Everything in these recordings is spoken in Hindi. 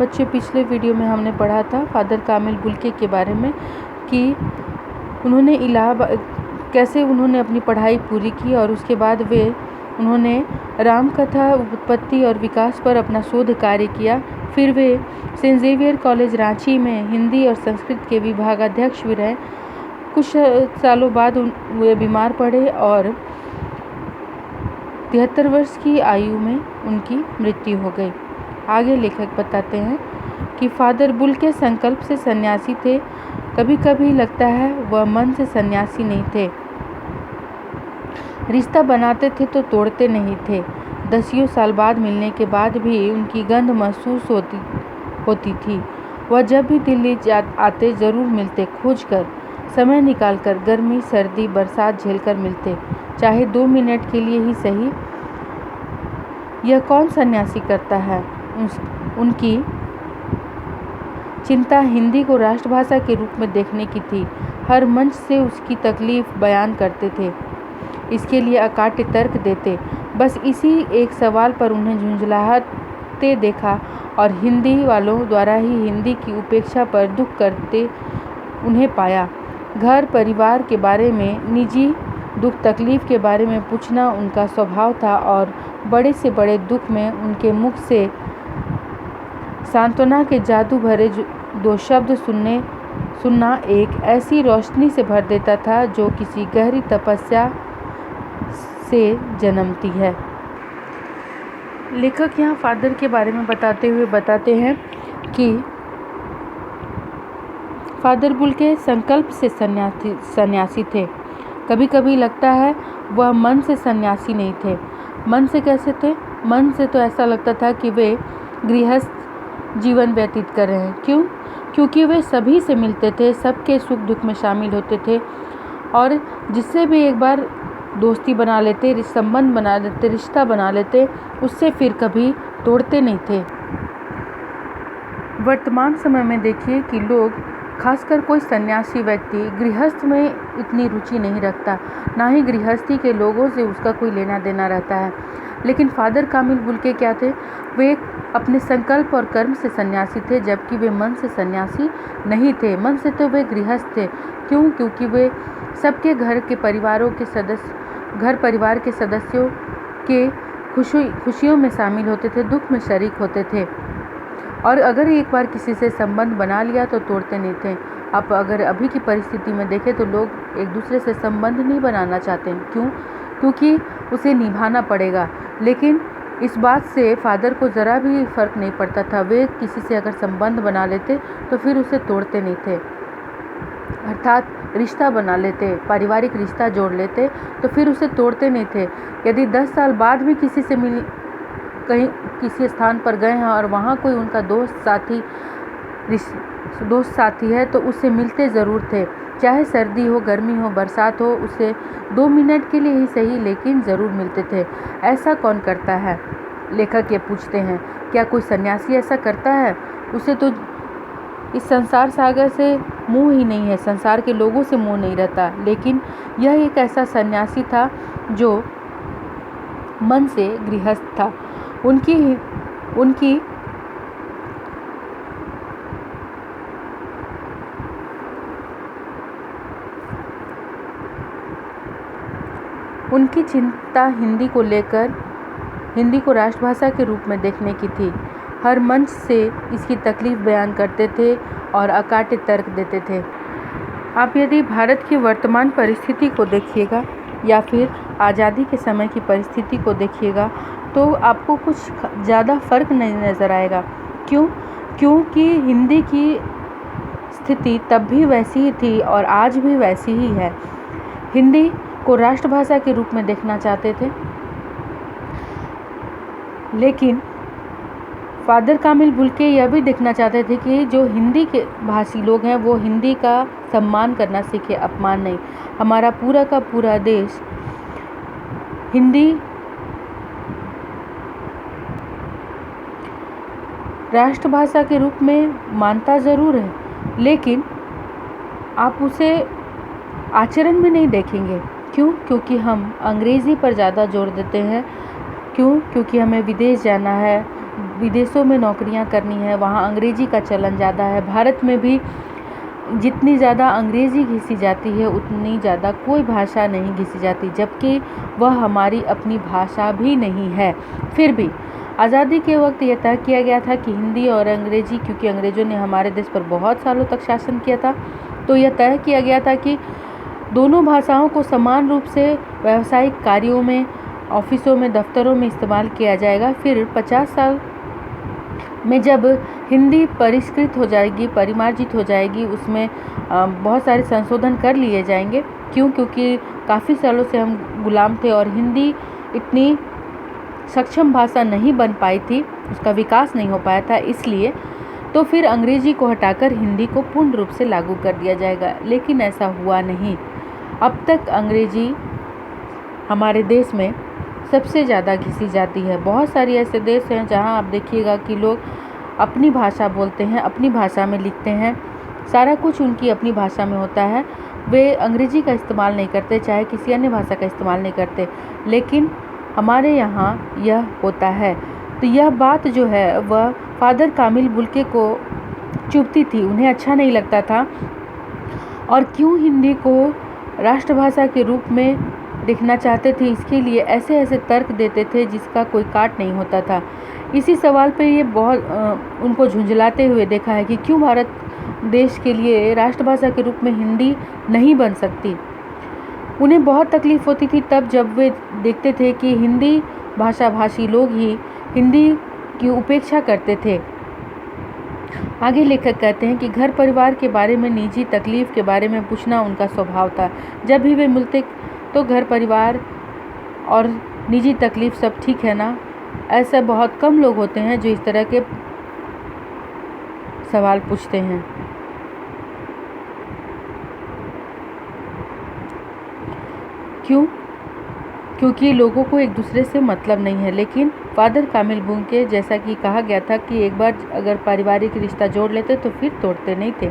बच्चे, पिछले वीडियो में हमने पढ़ा था फादर कामिल बुल्के के बारे में कि उन्होंने कैसे उन्होंने अपनी पढ़ाई पूरी की और उसके बाद उन्होंने रामकथा उत्पत्ति और विकास पर अपना शोध कार्य किया। फिर वे सेंट जेवियर कॉलेज रांची में हिंदी और संस्कृत के विभागाध्यक्ष भी रहे। कुछ सालों बाद वे बीमार पड़े और 73 वर्ष की आयु में उनकी मृत्यु हो गई। आगे लेखक बताते हैं कि फादर बुल्के संकल्प से सन्यासी थे। कभी कभी लगता है वह मन से सन्यासी नहीं थे। रिश्ता बनाते थे तो तोड़ते नहीं थे। 10 साल बाद मिलने के बाद भी उनकी गंध महसूस होती थी। वह जब भी दिल्ली आते जरूर मिलते, खोज कर, समय निकालकर, गर्मी सर्दी बरसात झेलकर मिलते, चाहे 2 मिनट के लिए ही सही। यह कौन सन्यासी करता है? उनकी चिंता हिंदी को राष्ट्रभाषा के रूप में देखने की थी। हर मंच से उसकी तकलीफ बयान करते थे, इसके लिए अकाट्य तर्क देते। बस इसी एक सवाल पर उन्हें झुंझलाते देखा और हिंदी वालों द्वारा ही हिंदी की उपेक्षा पर दुख करते उन्हें पाया। घर परिवार के बारे में, निजी दुख तकलीफ के बारे में पूछना उनका स्वभाव था और बड़े से बड़े दुख में उनके मुख से सांत्वना के जादू भरे 2 शब्द सुनना एक ऐसी रोशनी से भर देता था जो किसी गहरी तपस्या से जन्मती है। लेखक यहाँ फादर के बारे में बताते हुए बताते हैं कि फादर बुल्के संकल्प से सन्यासी थे। कभी कभी लगता है वह मन से सन्यासी नहीं थे। मन से कैसे थे? मन से तो ऐसा लगता था कि वे गृहस्थ जीवन व्यतीत कर रहे हैं। क्यों? क्योंकि वे सभी से मिलते थे, सबके सुख दुख में शामिल होते थे और जिससे भी एक बार दोस्ती बना लेते, संबंध बना लेते, रिश्ता बना लेते, उससे फिर कभी तोड़ते नहीं थे। वर्तमान समय में देखिए कि लोग, खासकर कोई सन्यासी व्यक्ति, गृहस्थ में इतनी रुचि नहीं रखता, ना ही गृहस्थी के लोगों से उसका कोई लेना देना रहता है। लेकिन फादर कामिल बुल्के क्या थे? वे अपने संकल्प और कर्म से सन्यासी थे, जबकि वे मन से सन्यासी नहीं थे। मन से तो वे गृहस्थ थे। क्यों? क्योंकि वे सबके घर परिवार के सदस्यों के खुशियों में शामिल होते थे, दुख में शरीक होते थे और अगर एक बार किसी से संबंध बना लिया तो तोड़ते नहीं थे। अब अगर अभी की परिस्थिति में देखें तो लोग एक दूसरे से संबंध नहीं बनाना चाहते हैं। क्यों? क्योंकि उसे निभाना पड़ेगा। लेकिन इस बात से फादर को ज़रा भी फर्क नहीं पड़ता था। वे किसी से अगर संबंध बना लेते तो फिर उसे तोड़ते नहीं थे, अर्थात रिश्ता बना लेते, पारिवारिक रिश्ता जोड़ लेते तो फिर उसे तोड़ते नहीं थे। यदि 10 साल बाद भी किसी से कहीं किसी स्थान पर गए हैं और वहाँ कोई उनका दोस्त साथी है तो उससे मिलते ज़रूर थे, चाहे सर्दी हो, गर्मी हो, बरसात हो, उसे 2 मिनट के लिए ही सही, लेकिन ज़रूर मिलते थे। ऐसा कौन करता है? लेखक ये पूछते हैं, क्या कोई सन्यासी ऐसा करता है? उसे तो इस संसार सागर से मोह ही नहीं है, संसार के लोगों से मोह नहीं रहता। लेकिन यह एक ऐसा सन्यासी था जो मन से गृहस्थ था। उनकी चिंता हिंदी को लेकर, हिंदी को राष्ट्रभाषा के रूप में देखने की थी। हर मंच से इसकी तकलीफ बयान करते थे और अकाट्य तर्क देते थे। आप यदि भारत की वर्तमान परिस्थिति को देखिएगा या फिर आज़ादी के समय की परिस्थिति को देखिएगा तो आपको कुछ ज़्यादा फर्क नहीं नज़र आएगा। क्यों? क्योंकि हिंदी की स्थिति तब भी वैसी ही थी और आज भी वैसी ही है। हिंदी को राष्ट्रभाषा के रूप में देखना चाहते थे, लेकिन फादर कामिल बुल्के यह भी देखना चाहते थे कि जो हिंदी के भाषी लोग हैं वो हिंदी का सम्मान करना सीखे, अपमान नहीं। हमारा पूरा का पूरा देश हिंदी राष्ट्रभाषा के रूप में मानता ज़रूर है, लेकिन आप उसे आचरण में नहीं देखेंगे। क्यों? क्योंकि हम अंग्रेज़ी पर ज़्यादा जोर देते हैं। क्यों? क्योंकि हमें विदेश जाना है, विदेशों में नौकरियां करनी है वहाँ अंग्रेजी का चलन ज़्यादा है। भारत में भी जितनी ज़्यादा अंग्रेज़ी घिसी जाती है उतनी ज़्यादा कोई भाषा नहीं घिसी जाती, जबकि वह हमारी अपनी भाषा भी नहीं है। फिर भी आज़ादी के वक्त यह तय किया गया था कि हिंदी और अंग्रेज़ी, क्योंकि अंग्रेज़ों ने हमारे देश पर बहुत सालों तक शासन किया था, तो यह तय किया गया था कि दोनों भाषाओं को समान रूप से व्यावसायिक कार्यों में, ऑफिसों में, दफ्तरों में इस्तेमाल किया जाएगा। फिर 50 साल में जब हिंदी परिष्कृत हो जाएगी, परिमार्जित हो जाएगी, उसमें बहुत सारे संशोधन कर लिए जाएंगे। क्योंकि काफ़ी सालों से हम गुलाम थे और हिंदी इतनी सक्षम भाषा नहीं बन पाई थी, उसका विकास नहीं हो पाया था, इसलिए तो फिर अंग्रेजी को हटाकर हिंदी को पूर्ण रूप से लागू कर दिया जाएगा। लेकिन ऐसा हुआ नहीं। अब तक अंग्रेजी हमारे देश में सबसे ज़्यादा घिसी जाती है। बहुत सारे ऐसे देश हैं जहां आप देखिएगा कि लोग अपनी भाषा बोलते हैं, अपनी भाषा में लिखते हैं, सारा कुछ उनकी अपनी भाषा में होता है। वे अंग्रेजी का इस्तेमाल नहीं करते, चाहे किसी अन्य भाषा का इस्तेमाल नहीं करते, लेकिन हमारे यहाँ यह होता है। तो यह बात जो है वह फादर कामिल बुल्के को चुभती थी, उन्हें अच्छा नहीं लगता था। और क्यों हिंदी को राष्ट्रभाषा के रूप में देखना चाहते थे, इसके लिए ऐसे ऐसे तर्क देते थे जिसका कोई काट नहीं होता था। इसी सवाल पे ये बहुत उनको झुंझलाते हुए देखा है कि क्यों भारत देश के लिए राष्ट्रभाषा के रूप में हिंदी नहीं बन सकती। उन्हें बहुत तकलीफ़ होती थी तब जब वे देखते थे कि हिंदी भाषी लोग ही हिंदी की उपेक्षा करते थे। आगे लेखक कहते हैं कि घर परिवार के बारे में, निजी तकलीफ़ के बारे में पूछना उनका स्वभाव था। जब भी वे मिलते तो घर परिवार और निजी तकलीफ़ सब ठीक है ना, ऐसा बहुत कम लोग होते हैं जो इस तरह के सवाल पूछते हैं। क्योंकि लोगों को एक दूसरे से मतलब नहीं है। लेकिन फादर कामिल बुल्के, जैसा कि कहा गया था कि एक बार अगर पारिवारिक रिश्ता जोड़ लेते तो फिर तोड़ते नहीं थे।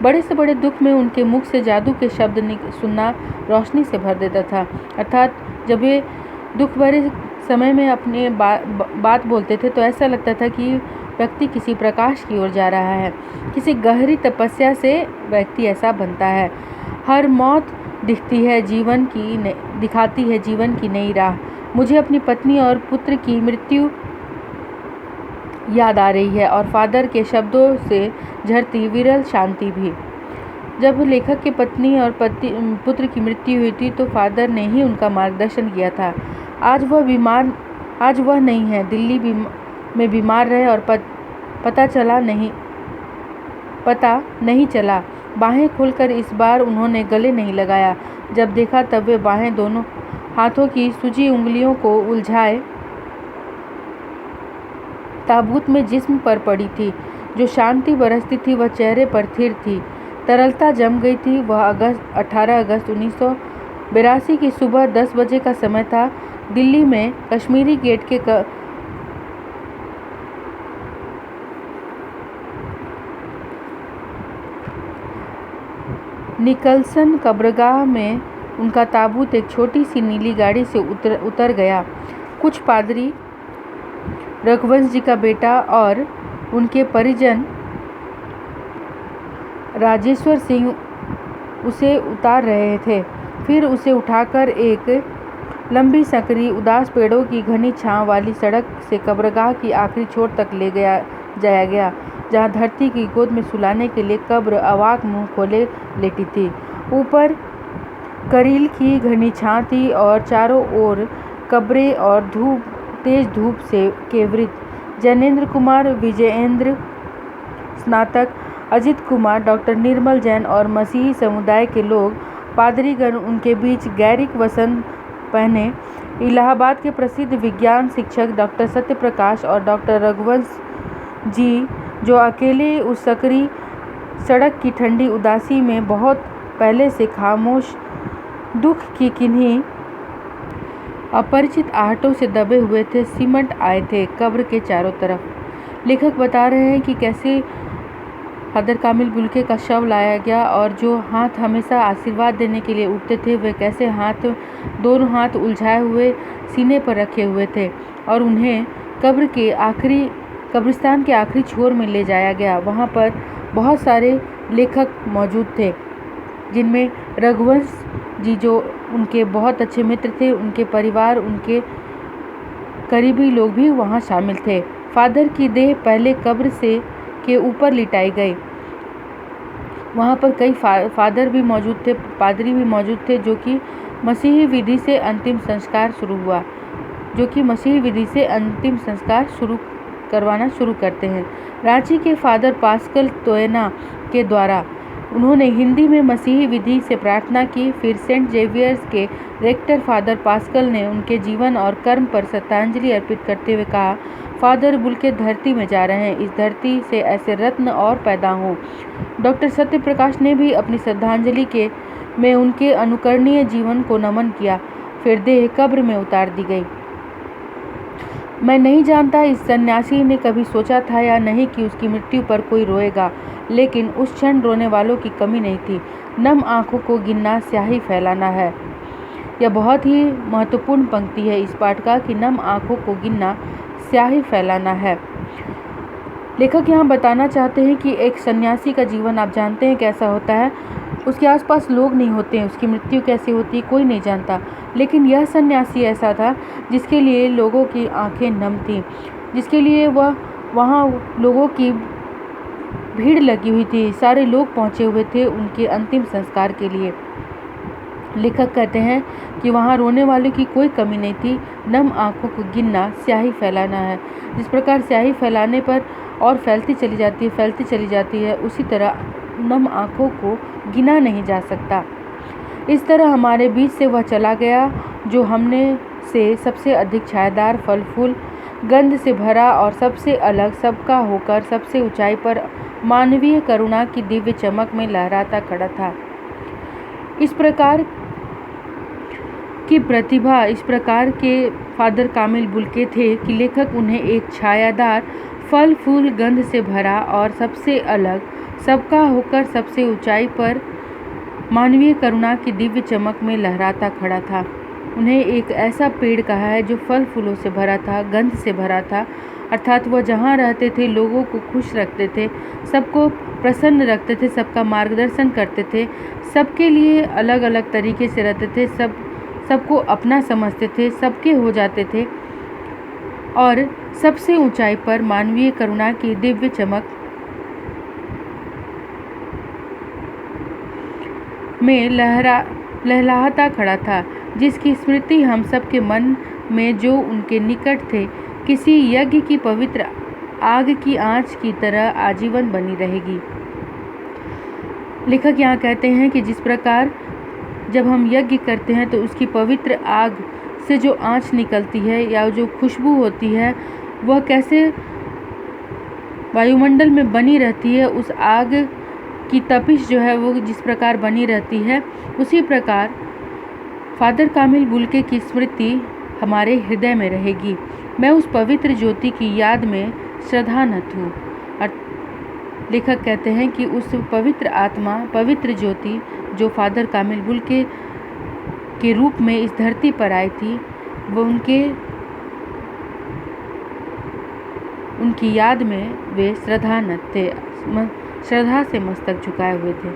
बड़े से बड़े दुख में उनके मुख से जादू के शब्द सुनना रोशनी से भर देता था। अर्थात जब वे दुख भरे समय में अपने बात बोलते थे तो ऐसा लगता था कि व्यक्ति किसी प्रकाश की ओर जा रहा है, किसी गहरी तपस्या से व्यक्ति ऐसा बनता है। हर मौत दिखाती है जीवन की नई राह। मुझे अपनी पत्नी और पुत्र की मृत्यु याद आ रही है और फादर के शब्दों से झरती विरल शांति भी। जब लेखक की पत्नी और पुत्र की मृत्यु हुई थी तो फादर ने ही उनका मार्गदर्शन किया था। आज वह नहीं है, दिल्ली में बीमार रहे और पता नहीं चला। बाहें खोलकर इस बार उन्होंने गले नहीं लगाया। जब देखा तब वे बाहें दोनों हाथों की सूजी उंगलियों को उलझाए ताबूत में जिस्म पर पड़ी थी। जो शांति बरसती थी वह चेहरे पर स्थिर थी, तरलता जम गई थी। वह 18 अगस्त 1982 की सुबह 10 बजे का समय था। दिल्ली में कश्मीरी गेट के निकलसन कब्रगाह में उनका ताबूत एक छोटी सी नीली गाड़ी से उतर गया। कुछ पादरी, रघुवंश जी का बेटा और उनके परिजन राजेश्वर सिंह उसे उतार रहे थे। फिर उसे उठाकर एक लंबी संकरी उदास पेड़ों की घनी छांव वाली सड़क से कब्रगाह की आखिरी छोर तक ले जाया गया, जहां धरती की गोद में सुलाने के लिए कब्र अवाक मुंह खोले लेटी थी। ऊपर करील की घनी छां थी और चारों ओर कब्रें और तेज धूप के वृत्त। जैनेन्द्र कुमार, विजयेंद्र स्नातक, अजित कुमार, डॉक्टर निर्मल जैन और मसीही समुदाय के लोग, पादरीगण, उनके बीच गैरिक वसंत पहने इलाहाबाद के प्रसिद्ध विज्ञान शिक्षक डॉक्टर सत्यप्रकाश और डॉक्टर रघुवंश जी, जो अकेले उस सकरी सड़क की ठंडी उदासी में बहुत पहले से खामोश, दुख की किन्हीं अपरिचित आहटों से दबे हुए थे, सिमट आए थे कब्र के चारों तरफ। लेखक बता रहे हैं कि कैसे फादर कामिल बुल्के का शव लाया गया और जो हाथ हमेशा आशीर्वाद देने के लिए उठते थे वे कैसे दोनों हाथ उलझाए हुए सीने पर रखे हुए थे और उन्हें कब्र के आखिरी कब्रिस्तान के आखिरी छोर में ले जाया गया। वहाँ पर बहुत सारे लेखक मौजूद थे, जिनमें रघुवंश जी जो उनके बहुत अच्छे मित्र थे, उनके परिवार, उनके करीबी लोग भी वहाँ शामिल थे। फादर की देह पहले कब्र से के ऊपर लिटाई गई। वहाँ पर कई फादर भी मौजूद थे, पादरी भी मौजूद थे, जो कि मसीही विधि से अंतिम संस्कार करवाना शुरू करते हैं। रांची के फादर पास्कल तोयना के द्वारा उन्होंने हिंदी में मसीही विधि से प्रार्थना की। फिर सेंट जेवियर्स के रेक्टर फादर पास्कल ने उनके जीवन और कर्म पर श्रद्धांजलि अर्पित करते हुए कहा, फादर बुल्के धरती में जा रहे हैं, इस धरती से ऐसे रत्न और पैदा हों। डॉक्टर सत्यप्रकाश ने भी अपनी श्रद्धांजलि में उनके अनुकरणीय जीवन को नमन किया। फिर देह कब्र में उतार दी गई। मैं नहीं जानता इस सन्यासी ने कभी सोचा था या नहीं कि उसकी मृत्यु पर कोई रोएगा, लेकिन उस क्षण रोने वालों की कमी नहीं थी। नम आंखों को गिनना स्याही फैलाना है। यह बहुत ही महत्वपूर्ण पंक्ति है इस पाठ का कि नम आंखों को गिनना स्याही फैलाना है। लेखक यहाँ बताना चाहते हैं कि एक सन्यासी का जीवन आप जानते हैं कैसा होता है। उसके आसपास लोग नहीं होते हैं, उसकी मृत्यु कैसी होती है कोई नहीं जानता। लेकिन यह सन्यासी ऐसा था जिसके लिए लोगों की आंखें नम थीं, जिसके लिए वहाँ लोगों की भीड़ लगी हुई थी, सारे लोग पहुँचे हुए थे उनके अंतिम संस्कार के लिए। लेखक कहते हैं कि वहाँ रोने वाले की कोई कमी नहीं थी। नम आंखों को गिनना स्याही फैलाना है। जिस प्रकार स्याही फैलाने पर और फैलती चली जाती है, उसी तरह नम आंखों को गिना नहीं जा सकता। इस तरह हमारे बीच से वह चला गया जो हमने से सबसे अधिक छायादार, फल फूल, गंध से भरा और सबसे अलग, सबका होकर सबसे ऊंचाई पर मानवीय करुणा की दिव्य चमक में लहराता खड़ा था। इस प्रकार की प्रतिभा, इस प्रकार के फादर कामिल बुल्के थे कि लेखक उन्हें एक छायादार, फल फूल, गंध से भरा और सबसे अलग, सबका होकर सबसे ऊंचाई पर मानवीय करुणा की दिव्य चमक में लहराता खड़ा था। उन्हें एक ऐसा पेड़ कहा है जो फल फूलों से भरा था, गंध से भरा था, अर्थात वह जहाँ रहते थे लोगों को खुश रखते थे, सबको प्रसन्न रखते थे, सबका मार्गदर्शन करते थे, सबके लिए अलग अलग तरीके से रहते थे, सबको अपना समझते थे, सबके हो जाते थे और सबसे ऊंचाई पर मानवीय करुणा की दिव्य चमक में लहलाता खड़ा था, जिसकी स्मृति हम सबके मन में जो उनके निकट थे किसी यज्ञ की पवित्र आग की आंच की तरह आजीवन बनी रहेगी। लेखक यहाँ कहते हैं कि जिस प्रकार जब हम यज्ञ करते हैं तो उसकी पवित्र आग से जो आंच निकलती है या जो खुशबू होती है वह कैसे वायुमंडल में बनी रहती है, उस आग की तपिश जो है वो जिस प्रकार बनी रहती है, उसी प्रकार फादर कामिल बुल्के की स्मृति हमारे हृदय में रहेगी। मैं उस पवित्र ज्योति की याद में श्रद्धानत हूँ। लेखक कहते हैं कि उस पवित्र आत्मा, पवित्र ज्योति जो फादर कामिल बुल्के के रूप में इस धरती पर आई थी, वो उनकी याद में वे श्रद्धानत थे, श्रद्धा से मस्तक झुकाए हुए थे।